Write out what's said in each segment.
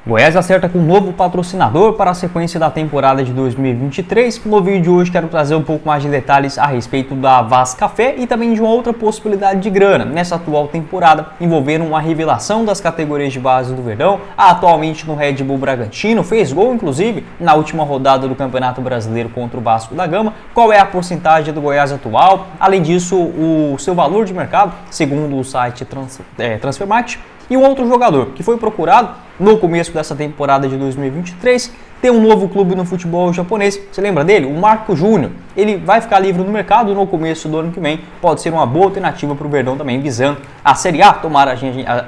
Goiás acerta com um novo patrocinador para a sequência da temporada de 2023. No vídeo de hoje quero trazer um pouco mais de detalhes a respeito da Vaz Café e também de uma outra possibilidade de grana nessa atual temporada, envolvendo uma revelação das categorias de base do Verdão, atualmente no Red Bull Bragantino, fez gol inclusive na última rodada do Campeonato Brasileiro contra o Vasco da Gama. Qual é a porcentagem do Goiás atual? Além disso, o seu valor de mercado, segundo o site Transfermarkt. E um outro jogador que foi procurado no começo dessa temporada de 2023, tem um novo clube no futebol japonês. Você lembra dele? O Marco Júnior. Ele vai ficar livre no mercado no começo do ano que vem. Pode ser uma boa alternativa para o Verdão também, visando a Série A. Tomara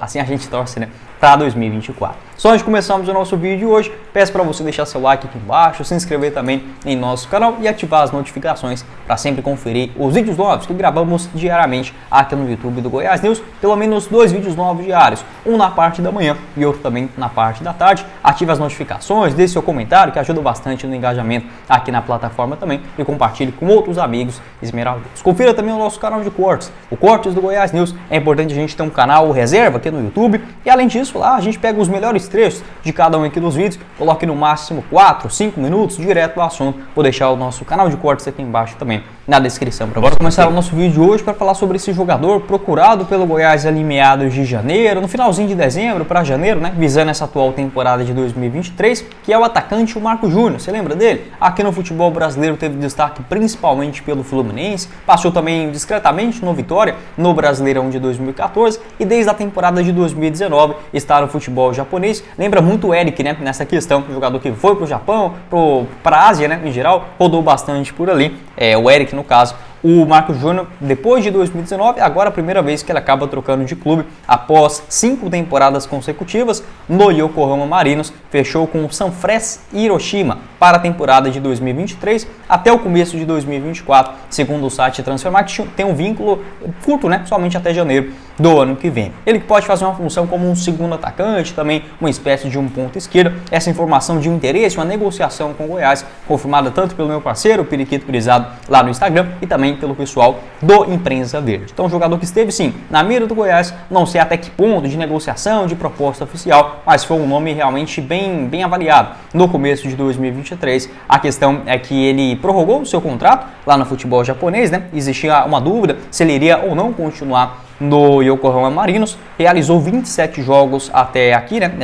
assim a gente torce, né? Para 2024. Só antes de começarmos o nosso vídeo de hoje, peço para você deixar seu like aqui embaixo, se inscrever também em nosso canal e ativar as notificações para sempre conferir os vídeos novos que gravamos diariamente aqui no YouTube do Goiás News. Pelo menos 2 vídeos novos diários, um na parte da manhã e outro também na parte da tarde. Ative as notificações, deixe seu comentário que ajuda bastante no engajamento aqui na plataforma também e compartilhe com outros amigos esmeraldas. Confira também o nosso canal de cortes, o Cortes do Goiás News. É importante a gente ter um canal reserva aqui no YouTube e além disso lá a gente pega os melhores trechos de cada um aqui dos vídeos, coloque no máximo 4, 5 minutos direto ao assunto. Vou deixar o nosso canal de cortes aqui embaixo também na descrição. Bora começar o nosso vídeo de hoje para falar sobre esse jogador procurado pelo Goiás ali meados de janeiro, no finalzinho de dezembro para janeiro, né, visando essa atual temporada de 2023, que é o atacante o Marco Júnior. Você lembra dele? Aqui no futebol brasileiro teve destaque principalmente pelo Fluminense, passou também discretamente no Vitória no Brasileirão de 2014 e desde a temporada de 2019 está no futebol japonês. Lembra muito o Eric, né, nessa questão, jogador que foi para o Japão, para a Ásia, né, em geral, rodou bastante por ali. O Eric, no caso. O Marco Júnior, depois de 2019, agora a primeira vez que ele acaba trocando de clube após 5 temporadas consecutivas no Yokohama Marinos, fechou com o Sanfrecce Hiroshima para a temporada de 2023 até o começo de 2024, segundo o site Transfermarkt, tem um vínculo curto, né, somente até janeiro do ano que vem. Ele pode fazer uma função como um segundo atacante, também uma espécie de um ponto esquerda. Essa informação de um interesse, uma negociação com o Goiás, confirmada tanto pelo meu parceiro, o Periquito Brisado, lá no Instagram, e também pelo pessoal do Imprensa Verde. Então, um jogador que esteve, sim, na mira do Goiás, não sei até que ponto de negociação, de proposta oficial, mas foi um nome realmente bem avaliado no começo de 2023. A questão é que ele prorrogou o seu contrato lá no futebol japonês, né? Existia uma dúvida se ele iria ou não continuar no Yokohama Marinos, realizou 27 jogos até aqui, né,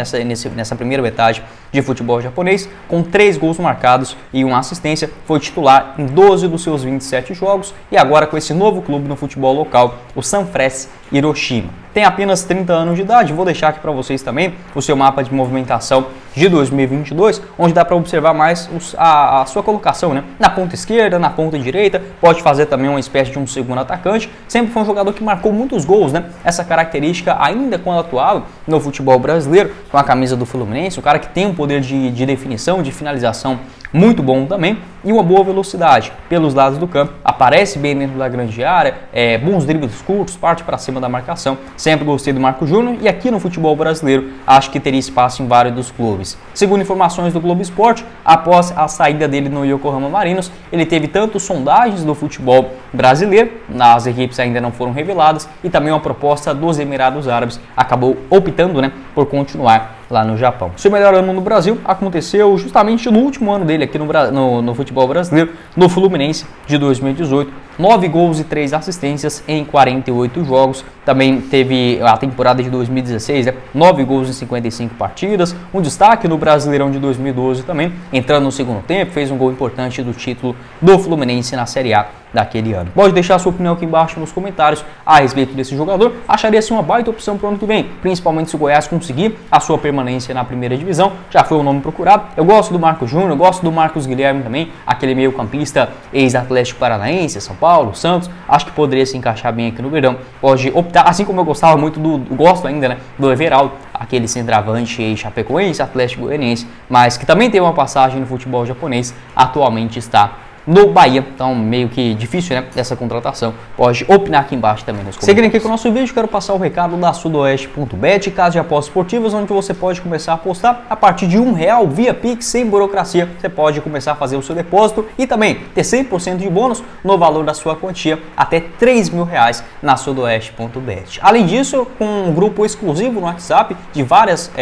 nessa primeira metade de futebol japonês, com 3 gols marcados e uma assistência, foi titular em 12 dos seus 27 jogos e agora com esse novo clube no futebol local, o Sanfrecce Hiroshima. Tem apenas 30 anos de idade, vou deixar aqui para vocês também o seu mapa de movimentação de 2022, onde dá para observar mais a sua colocação, né? Na ponta esquerda, na ponta direita, pode fazer também uma espécie de um segundo atacante. Sempre foi um jogador que marcou muitos gols, né? Essa característica ainda quando atuava no futebol brasileiro, com a camisa do Fluminense, um cara que tem um poder de definição, de finalização muito bom também e uma boa velocidade pelos lados do campo, aparece bem dentro da grande área, bons dribles curtos, parte para cima da marcação. Sempre gostei do Marco Júnior e aqui no futebol brasileiro acho que teria espaço em vários dos clubes. Segundo informações do Globo Esporte, após a saída dele no Yokohama Marinos, ele teve tanto sondagens do futebol brasileiro, as equipes ainda não foram reveladas, e também uma proposta dos Emirados Árabes, acabou optando, né, por continuar lá no Japão. Seu melhor ano no Brasil aconteceu justamente no último ano dele aqui no futebol brasileiro, no Fluminense de 2018. 9 gols e 3 assistências em 48 jogos. Também teve a temporada de 2016, 9 gols em 55 partidas. Um destaque no Brasileirão de 2012 também, entrando no segundo tempo, fez um gol importante do título do Fluminense na Série A daquele ano. Pode deixar a sua opinião aqui embaixo nos comentários a respeito desse jogador. Acharia assim uma baita opção para o ano que vem, principalmente se o Goiás conseguir a sua permanência na primeira divisão. Já foi um nome procurado. Eu gosto do Marco Júnior, eu gosto do Marcos Guilherme também, aquele meio campista ex-Atlético Paranaense, São Paulo, Santos. Acho que poderia se encaixar bem aqui no Verdão. Pode optar, assim como eu gostava muito gosto ainda, né, do Everaldo, aquele centroavante ex-Chapecoense, Atlético Goianiense, mas que também tem uma passagem no futebol japonês, atualmente está no Bahia. Então, meio que difícil, né, essa contratação. Pode opinar aqui embaixo também nos comentários. Seguindo aqui com o nosso vídeo, quero passar o recado da Sudoeste.bet, casa de apostas esportivas, onde você pode começar a apostar a partir de R$1 via Pix, sem burocracia. Você pode começar a fazer o seu depósito e também ter 100% de bônus no valor da sua quantia, até R$3.000 na Sudoeste.bet. Além disso, com um grupo exclusivo no WhatsApp de várias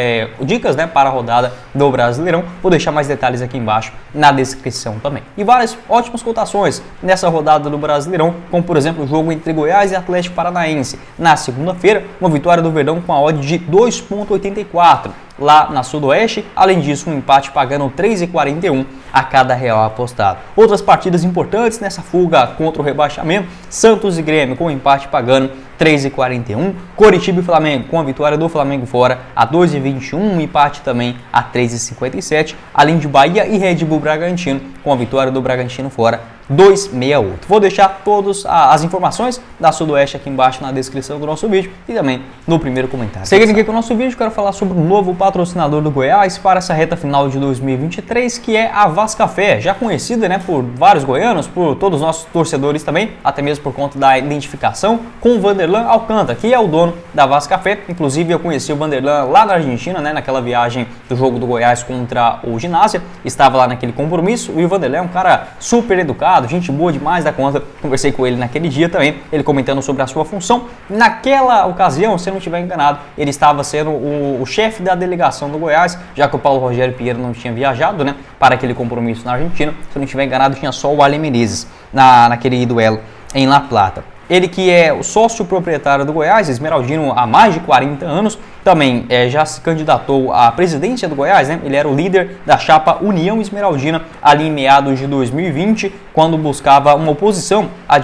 dicas, né, para a rodada do Brasileirão. Vou deixar mais detalhes aqui embaixo na descrição também. E várias ótimas cotações nessa rodada do Brasileirão, como por exemplo o jogo entre Goiás e Atlético Paranaense. Na segunda-feira, uma vitória do Verdão com a odd de 2,84 lá na Sudoeste. Além disso, um empate pagando 3,41 a cada real apostado. Outras partidas importantes nessa fuga contra o rebaixamento: Santos e Grêmio com empate pagando 3,41, Coritiba e Flamengo com a vitória do Flamengo fora a 2,21, um empate também a 3,57, além de Bahia e Red Bull Bragantino com a vitória do Bragantino fora 2,68. Vou deixar todas as informações da Sudoeste aqui embaixo na descrição do nosso vídeo e também no primeiro comentário. Seguindo aqui com o nosso vídeo, quero falar sobre um novo patrocinador do Goiás para essa reta final de 2023, que é a Vascafé, já conhecida, né, por vários goianos, por todos os nossos torcedores também, até mesmo por conta da identificação com o Vanderlan Alcântara, que é o dono da Vascafé. Inclusive eu conheci o Vanderlan lá na Argentina, né, naquela viagem do jogo do Goiás contra o Ginásio, estava lá naquele compromisso, e o Vanderlan é um cara super educado, gente boa demais da conta. Conversei com ele naquele dia também, ele comentando sobre a sua função. Naquela ocasião, se eu não estiver enganado, ele estava sendo o chefe da delegação do Goiás, já que o Paulo Rogério Pinheiro não tinha viajado, né, para aquele compromisso na Argentina. Se eu não estiver enganado, tinha só o Ale Menezes naquele duelo em La Plata. Ele que é o sócio proprietário do Goiás, esmeraldino há mais de 40 anos, também já se candidatou à presidência do Goiás, né? Ele era o líder da chapa União Esmeraldina ali em meados de 2020, quando buscava uma oposição à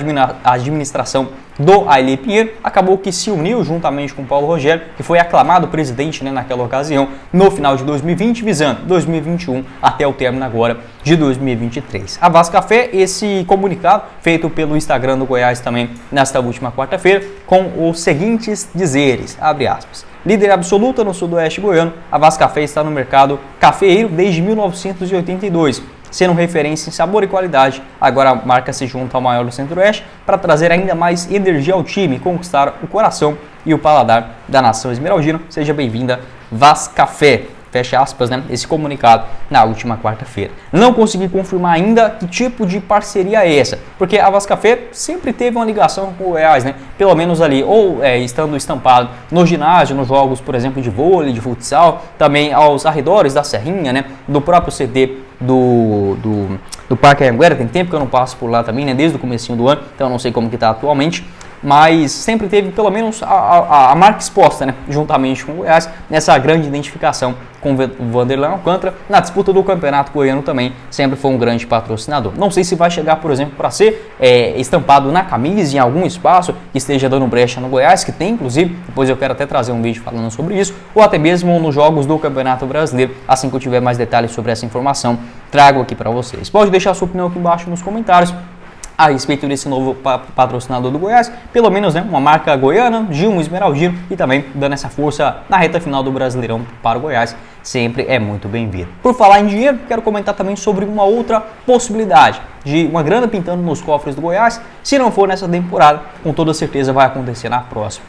administração do Ailê Pinheiro. Acabou que se uniu juntamente com o Paulo Rogério, que foi aclamado presidente, né, naquela ocasião, no final de 2020, visando 2021 até o término agora de 2023. A Vascafé, esse comunicado feito pelo Instagram do Goiás também nesta última quarta-feira, com os seguintes dizeres, abre aspas: líder absoluta no sudoeste goiano, a Vascafé está no mercado cafeeiro desde 1982, sendo referência em sabor e qualidade. Agora a marca se junta ao maior do Centro-Oeste para trazer ainda mais energia ao time e conquistar o coração e o paladar da nação esmeraldina. Seja bem-vinda, Vascafé. Fecha aspas, né, esse comunicado na última quarta-feira. Não consegui confirmar ainda que tipo de parceria é essa, porque a Vascafé sempre teve uma ligação com o Goiás, né, pelo menos ali, ou estando estampado no ginásio, nos jogos, por exemplo, de vôlei, de futsal, também aos arredores da Serrinha, né, do próprio CD do Parque Anhanguera. Tem tempo que eu não passo por lá também, né, desde o comecinho do ano, então eu não sei como que está atualmente, mas sempre teve pelo menos a marca exposta, né, juntamente com o Goiás, nessa grande identificação com o Vanderlan Alcântara. Na disputa do Campeonato Goiano também sempre foi um grande patrocinador. Não sei se vai chegar, por exemplo, para ser estampado na camisa, em algum espaço que esteja dando brecha no Goiás, que tem inclusive, depois eu quero até trazer um vídeo falando sobre isso, ou até mesmo nos jogos do Campeonato Brasileiro. Assim que eu tiver mais detalhes sobre essa informação, trago aqui para vocês. Pode deixar sua opinião aqui embaixo nos comentários a respeito desse novo patrocinador do Goiás, pelo menos, né, uma marca goiana, de um esmeraldino, e também dando essa força na reta final do Brasileirão para o Goiás, sempre é muito bem-vindo. Por falar em dinheiro, quero comentar também sobre uma outra possibilidade de uma grana pintando nos cofres do Goiás. Se não for nessa temporada, com toda certeza vai acontecer na próxima.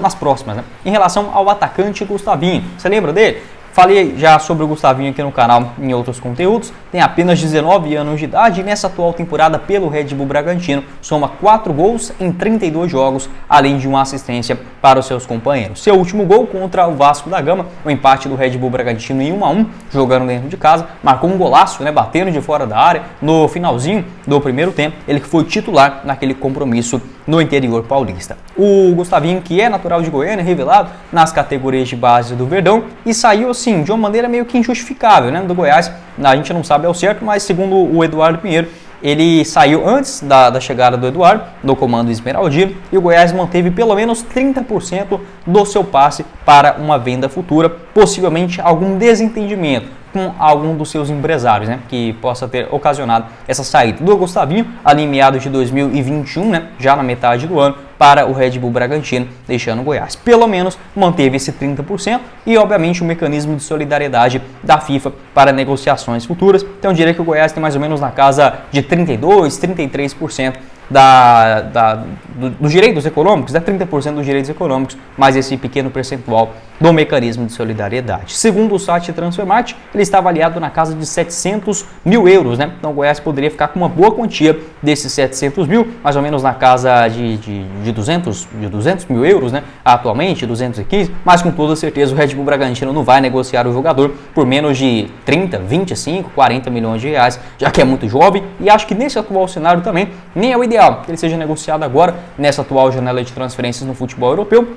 Nas próximas, né? Em relação ao atacante Gustavinho, você lembra dele? Falei já sobre o Gustavinho aqui no canal em outros conteúdos. Tem apenas 19 anos de idade e nessa atual temporada pelo Red Bull Bragantino soma 4 gols em 32 jogos, além de uma assistência para os seus companheiros. Seu último gol contra o Vasco da Gama, o empate do Red Bull Bragantino em 1-1, jogando dentro de casa, marcou um golaço, né, batendo de fora da área no finalzinho do primeiro tempo. Ele que foi titular naquele compromisso no interior paulista. O Gustavinho, que é natural de Goiânia, revelado nas categorias de base do Verdão, e saiu assim de uma maneira meio que injustificável, né, do Goiás. A gente não sabe ao certo, mas segundo o Eduardo Pinheiro, ele saiu antes da chegada do Eduardo no comando esmeraldino, e o Goiás manteve pelo menos 30% do seu passe para uma venda futura, possivelmente algum desentendimento com algum dos seus empresários, né, que possa ter ocasionado essa saída do Gustavinho ali em meados de 2021, né, já na metade do ano. para o Red Bull Bragantino, deixando o Goiás. Pelo menos manteve esse 30% e, obviamente, o mecanismo de solidariedade da FIFA para negociações futuras. Então, eu diria que o Goiás tem mais ou menos na casa de 32%, 33% dos direitos econômicos, 30% dos direitos econômicos, mais esse pequeno percentual do mecanismo de solidariedade. Segundo o site Transfermarkt, ele está avaliado na casa de 700 mil euros, né? Então o Goiás poderia ficar com uma boa quantia desses 700 mil, mais ou menos na casa de 200 mil euros, né? Atualmente, 215, mas com toda certeza o Red Bull Bragantino não vai negociar o jogador por menos de 30, 25, 40 milhões de reais, já que é muito jovem, e acho que nesse atual cenário também nem é o ideal que ele seja negociado agora, nessa atual janela de transferências no futebol europeu,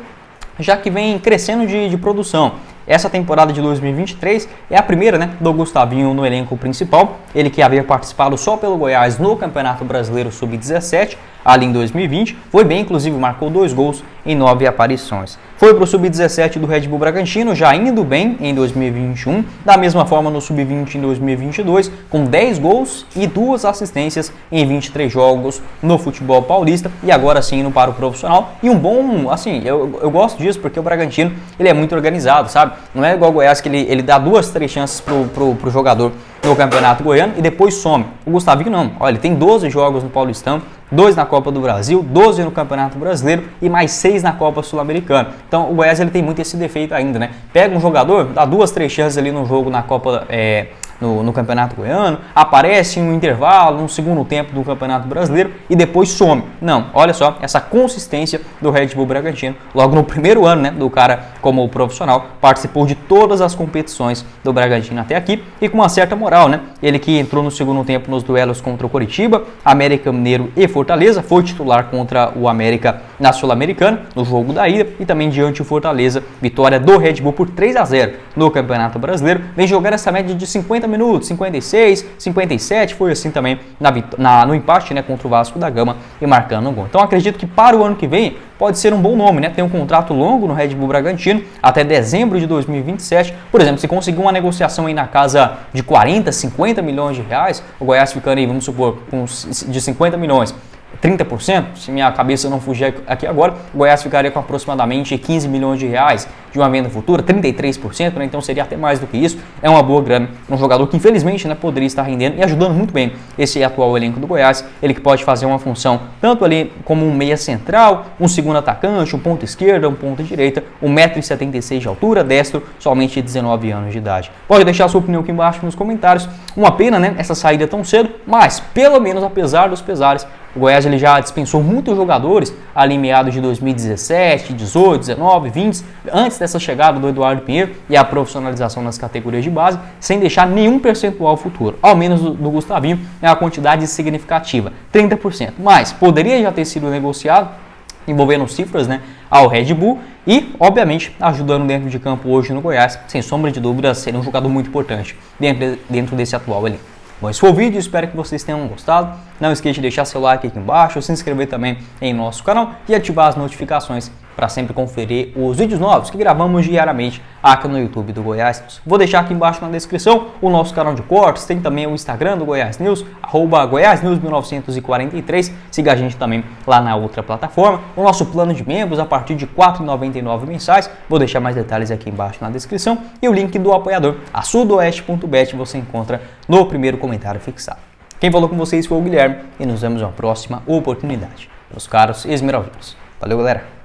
já que vem crescendo de produção. Essa temporada de 2023 é a primeira, né, do Gustavinho no elenco principal, ele que havia participado só pelo Goiás no Campeonato Brasileiro Sub-17, ali em 2020, foi bem, inclusive marcou 2 gols em 9 aparições. Foi para o Sub-17 do Red Bull Bragantino, já indo bem em 2021, da mesma forma no Sub-20 em 2022, com 10 gols e 2 assistências em 23 jogos no futebol paulista, e agora sim indo para o profissional, e um bom, assim, eu gosto disso porque o Bragantino, ele é muito organizado, sabe? Não é igual o Goiás que ele dá 2, 3 chances pro jogador no Campeonato Goiano e depois some. O Gustavinho não, olha, ele tem 12 jogos no Paulistão, 2 na Copa do Brasil, 12 no Campeonato Brasileiro e mais 6 na Copa Sul-Americana. Então o Goiás ele tem muito esse defeito ainda, né? Pega um jogador, dá 2, 3 chances ali no jogo na Copa no Campeonato Goiano, aparece em um intervalo, no segundo tempo do Campeonato Brasileiro e depois some. Não, olha só, essa consistência do Red Bull Bragantino, logo no primeiro ano, né, do cara como profissional, participou de todas as competições do Bragantino até aqui e com uma certa moral, né? Ele que entrou no segundo tempo nos duelos contra o Coritiba, América Mineiro e Fortaleza, foi titular contra o América na Sul-Americana, no jogo da ida, e também diante do Fortaleza, vitória do Red Bull por 3-0 no Campeonato Brasileiro, vem jogando essa média de 50 minutos, 56, 57, foi assim também no empate, né, contra o Vasco da Gama e marcando um gol. Então acredito que para o ano que vem pode ser um bom nome, né? Tem um contrato longo no Red Bull Bragantino até dezembro de 2027. Por exemplo, se conseguir uma negociação aí na casa de 40, 50 milhões de reais, o Goiás ficando aí, vamos supor, de 50 milhões, 30%, se minha cabeça não fugir aqui agora, o Goiás ficaria com aproximadamente 15 milhões de reais de uma venda futura, 33%, né? Então seria até mais do que isso. É uma boa grana, um jogador que infelizmente, né, poderia estar rendendo e ajudando muito bem esse atual elenco do Goiás. Ele que pode fazer uma função tanto ali como um meia central, um segundo atacante, um ponta esquerda, um ponta direita, 1,76 m de altura, destro, somente 19 anos de idade. Pode deixar a sua opinião aqui embaixo nos comentários. Uma pena, né, essa saída tão cedo, mas pelo menos apesar dos pesares, o Goiás ele já dispensou muitos jogadores ali em meados de 2017, 18, 19, 20, antes dessa chegada do Eduardo Pinheiro e a profissionalização nas categorias de base, sem deixar nenhum percentual futuro. Ao menos do Gustavinho é uma quantidade significativa, 30%. Mas poderia já ter sido negociado, envolvendo cifras, né, ao Red Bull e, obviamente, ajudando dentro de campo hoje no Goiás, sem sombra de dúvida, seria um jogador muito importante dentro desse atual elenco. Bom, esse foi o vídeo, espero que vocês tenham gostado. Não esqueça de deixar seu like aqui embaixo, se inscrever também em nosso canal e ativar as notificações para sempre conferir os vídeos novos que gravamos diariamente aqui no YouTube do Goiás News. Vou deixar aqui embaixo na descrição o nosso canal de cortes, tem também o Instagram do Goiás News, @GoiásNews1943, siga a gente também lá na outra plataforma. O nosso plano de membros a partir de R$ 4,99 mensais, vou deixar mais detalhes aqui embaixo na descrição e o link do apoiador, a sudoeste.bet, você encontra no primeiro comentário fixado. Quem falou com vocês foi o Guilherme e nos vemos na próxima oportunidade. Meus caros esmeraldinos. Valeu, galera!